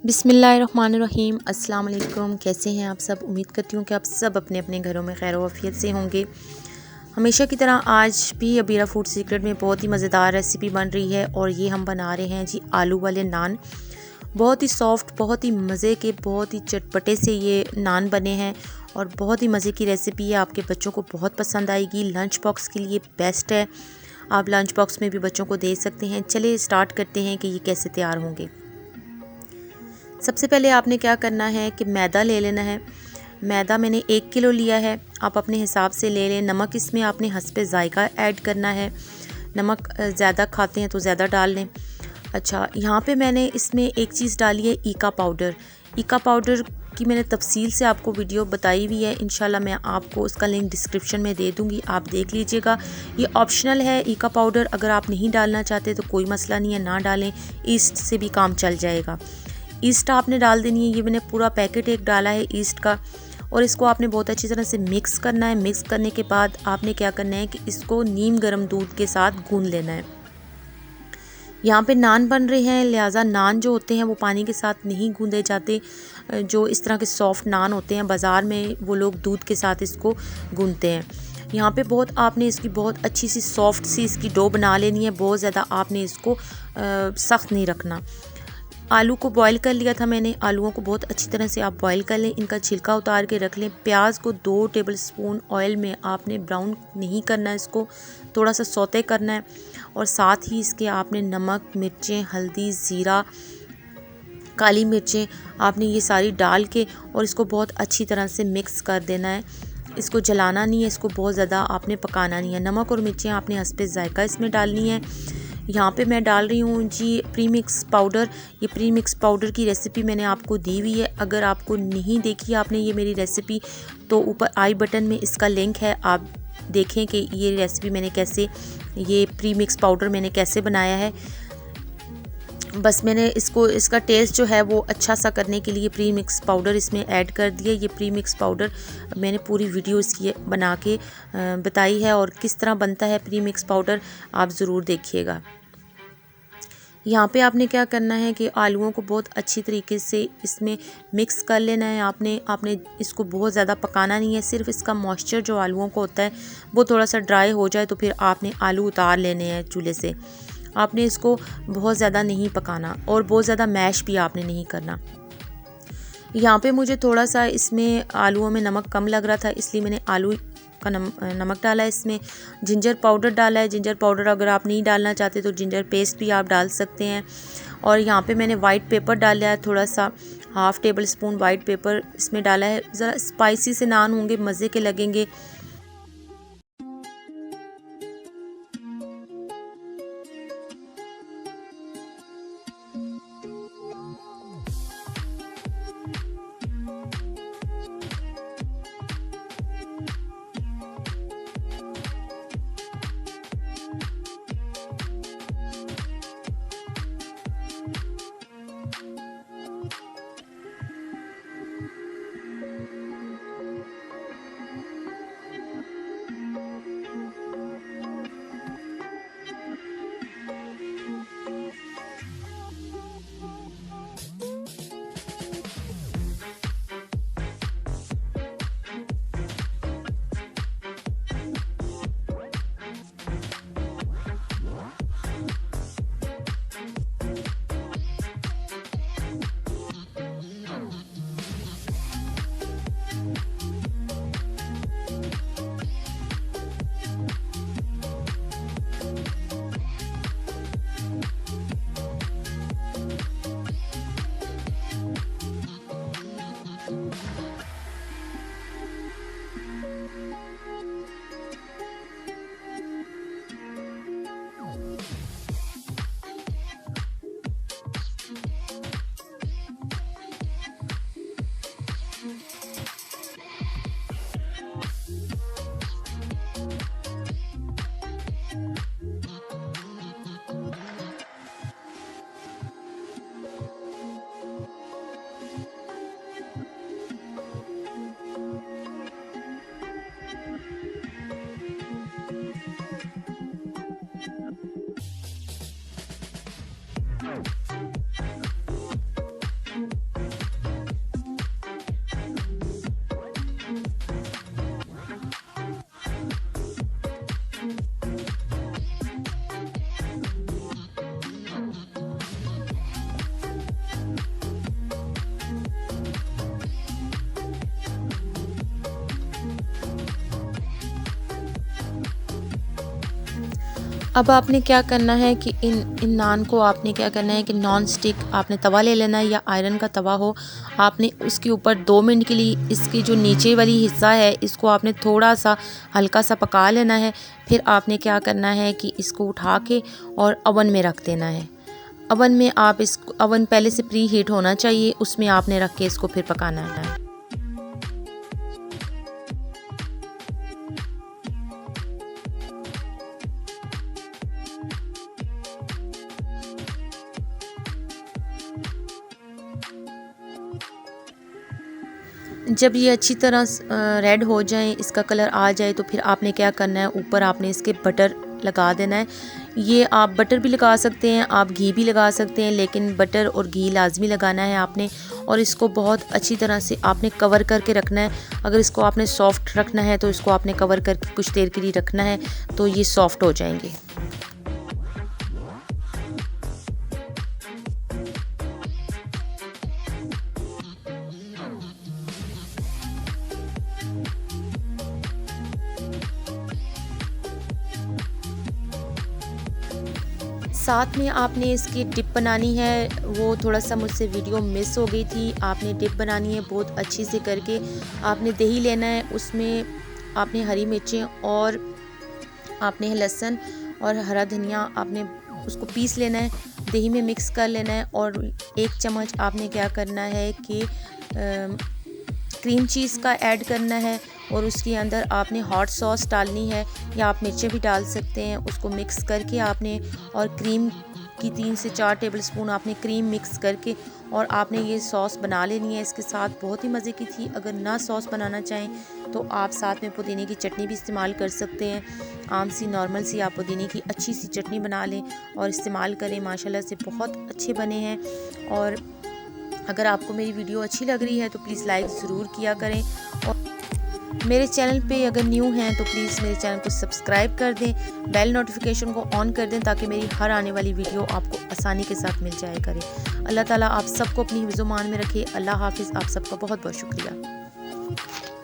बिस्मिल्लाहिर्रहमानिर्रहीम। अस्सलाम वालेकुम। कैसे हैं आप सब? उम्मीद करती हूँ कि आप सब अपने अपने घरों में खैर वफ़ियत से होंगे। हमेशा की तरह आज भी अबीरा फूड सीक्रेट में बहुत ही मज़ेदार रेसिपी बन रही है और ये हम बना रहे हैं जी आलू वाले नान। बहुत ही सॉफ्ट, बहुत ही मज़े के, बहुत ही चटपटे से ये नान बने हैं और बहुत ही मज़े की रेसिपी है। आपके बच्चों को बहुत पसंद आएगी। लंच बॉक्स के लिए बेस्ट है। आप लंच बॉक्स में भी बच्चों को दे सकते हैं। चलिए स्टार्ट करते हैं कि ये कैसे तैयार होंगे। सबसे पहले आपने क्या करना है कि मैदा ले लेना है। मैदा मैंने 1 किलो लिया है। आप अपने हिसाब से ले लें। नमक इसमें आपने हस्बे ज़ायका ऐड करना है। नमक ज़्यादा खाते हैं तो ज़्यादा डाल लें। अच्छा, यहाँ पे मैंने इसमें एक चीज़ डाली है ईका पाउडर। ईका पाउडर की मैंने तफसील से आपको वीडियो बताई हुई है। इंशाल्लाह मैं आपको उसका लिंक डिस्क्रिप्शन में दे दूँगी, आप देख लीजिएगा। ये ऑप्शनल है ईका पाउडर, अगर आप नहीं डालना चाहते तो कोई मसला नहीं है, ना डालें। ईस्ट से भी काम चल जाएगा। ईस्ट आपने डाल देनी है। ये मैंने पूरा पैकेट एक डाला है ईस्ट का और इसको आपने बहुत अच्छी तरह से मिक्स करना है। मिक्स करने के बाद आपने क्या करना है कि इसको नीम गर्म दूध के साथ गूंद लेना है। यहाँ पे नान बन रहे हैं, लिहाजा नान जो होते हैं वो पानी के साथ नहीं गूंदे जाते। जो इस तरह के सॉफ्ट नान होते हैं बाज़ार में, वो लोग दूध के साथ इसको गूंदते हैं। यहाँ पे बहुत आपने इसकी बहुत अच्छी सी सॉफ्ट सी इसकी डो बना लेनी है। बहुत ज़्यादा आपने इसको सख्त नहीं रखना। आलू को बॉईल कर लिया था मैंने। आलूओं को बहुत अच्छी तरह से आप बॉईल कर लें, इनका छिलका उतार के रख लें। प्याज को 2 टेबलस्पून ऑयल में आपने ब्राउन नहीं करना है, इसको थोड़ा सा सौते करना है। और साथ ही इसके आपने नमक, मिर्चें, हल्दी, ज़ीरा, काली मिर्चें आपने ये सारी डाल के और इसको बहुत अच्छी तरह से मिक्स कर देना है। इसको जलाना नहीं है, इसको बहुत ज़्यादा आपने पकाना नहीं है। नमक और मिर्चें आपने हस्बे ज़ायका इसमें डालनी है। यहाँ पे मैं डाल रही हूँ जी प्रीमिक्स पाउडर। ये प्रीमिक्स पाउडर की रेसिपी मैंने आपको दी हुई है। अगर आपको नहीं देखी आपने ये मेरी रेसिपी तो ऊपर आई बटन में इसका लिंक है, आप देखें कि ये रेसिपी मैंने कैसे, ये प्रीमिक्स पाउडर मैंने कैसे बनाया है। बस मैंने इसका टेस्ट जो है वो अच्छा सा करने के लिए प्रीमिक्स पाउडर इसमें ऐड कर दिया। ये प्रीमिक्स पाउडर मैंने पूरी वीडियो इसकी बना के बताई है और किस तरह बनता है प्रीमिक्स पाउडर, आप ज़रूर देखिएगा। यहाँ पे आपने क्या करना है कि आलूओं को बहुत अच्छी तरीके से इसमें मिक्स कर लेना है। आपने इसको बहुत ज़्यादा पकाना नहीं है। सिर्फ इसका मॉइस्चर जो आलूओं को होता है वो थोड़ा सा ड्राई हो जाए तो फिर आपने आलू उतार लेने हैं चूल्हे से। आपने इसको बहुत ज़्यादा नहीं पकाना और बहुत ज़्यादा मैश भी आपने नहीं करना। यहाँ पे मुझे थोड़ा सा इसमें आलूओं में नमक कम लग रहा था, इसलिए मैंने आलू का नमक डाला है। इसमें जिंजर पाउडर डाला है। जिंजर पाउडर अगर आप नहीं डालना चाहते तो जिंजर पेस्ट भी आप डाल सकते हैं। और यहाँ पे मैंने वाइट पेपर डाला है, थोड़ा सा 1/2 टेबल स्पून वाइट पेपर इसमें डाला है। ज़रा स्पाइसी से नान होंगे, मज़े के लगेंगे। अब आपने क्या करना है कि इन नान को आपने क्या करना है कि नॉन स्टिक आपने तवा ले लेना है या आयरन का तवा हो। आपने उसके ऊपर 2 मिनट के लिए इसकी जो नीचे वाली हिस्सा है इसको आपने थोड़ा सा हल्का सा पका लेना है। फिर आपने क्या करना है कि इसको उठा के और अवन में रख देना है। अवन में आप इसको अवन पहले से प्री हीट होना चाहिए, उसमें आपने रख के इसको फिर पकाना है। जब ये अच्छी तरह रेड हो जाए, इसका कलर आ जाए, तो फिर आपने क्या करना है, ऊपर आपने इसके बटर लगा देना है। ये आप बटर भी लगा सकते हैं, आप घी भी लगा सकते हैं, लेकिन बटर और घी लाजमी लगाना है आपने। और इसको बहुत अच्छी तरह से आपने कवर करके रखना है। अगर इसको आपने सॉफ्ट रखना है तो इसको आपने कवर करके कुछ देर के लिए रखना है, तो ये सॉफ्ट हो जाएंगे। साथ में आपने इसकी डिप बनानी है। वो थोड़ा सा मुझसे वीडियो मिस हो गई थी। आपने डिप बनानी है बहुत अच्छी से करके। आपने दही लेना है, उसमें आपने हरी मिर्चें और आपने लहसुन और हरा धनिया आपने उसको पीस लेना है, दही में मिक्स कर लेना है। और 1 चम्मच आपने क्या करना है कि क्रीम चीज़ का ऐड करना है और उसके अंदर आपने हॉट सॉस डालनी है या आप मिर्चें भी डाल सकते हैं। उसको मिक्स करके आपने और क्रीम की 3 से 4 टेबलस्पून आपने क्रीम मिक्स करके और आपने ये सॉस बना लेनी है। इसके साथ बहुत ही मज़े की थी। अगर ना सॉस बनाना चाहें तो आप साथ में पुदीने की चटनी भी इस्तेमाल कर सकते हैं। आम सी नॉर्मल सी आप पुदीने की अच्छी सी चटनी बना लें और इस्तेमाल करें। माशाल्लाह से बहुत अच्छे बने हैं। और अगर आपको मेरी वीडियो अच्छी लग रही है तो प्लीज़ लाइक ज़रूर किया करें। और मेरे चैनल पे अगर न्यू हैं तो प्लीज़ मेरे चैनल को सब्सक्राइब कर दें, बेल नोटिफिकेशन को ऑन कर दें ताकि मेरी हर आने वाली वीडियो आपको आसानी के साथ मिल जाया करे। अल्लाह ताला आप सबको अपनी हिफ्ज़-ओ-मान में रखे। अल्लाह हाफ़िज़। आप सबका बहुत बहुत शुक्रिया।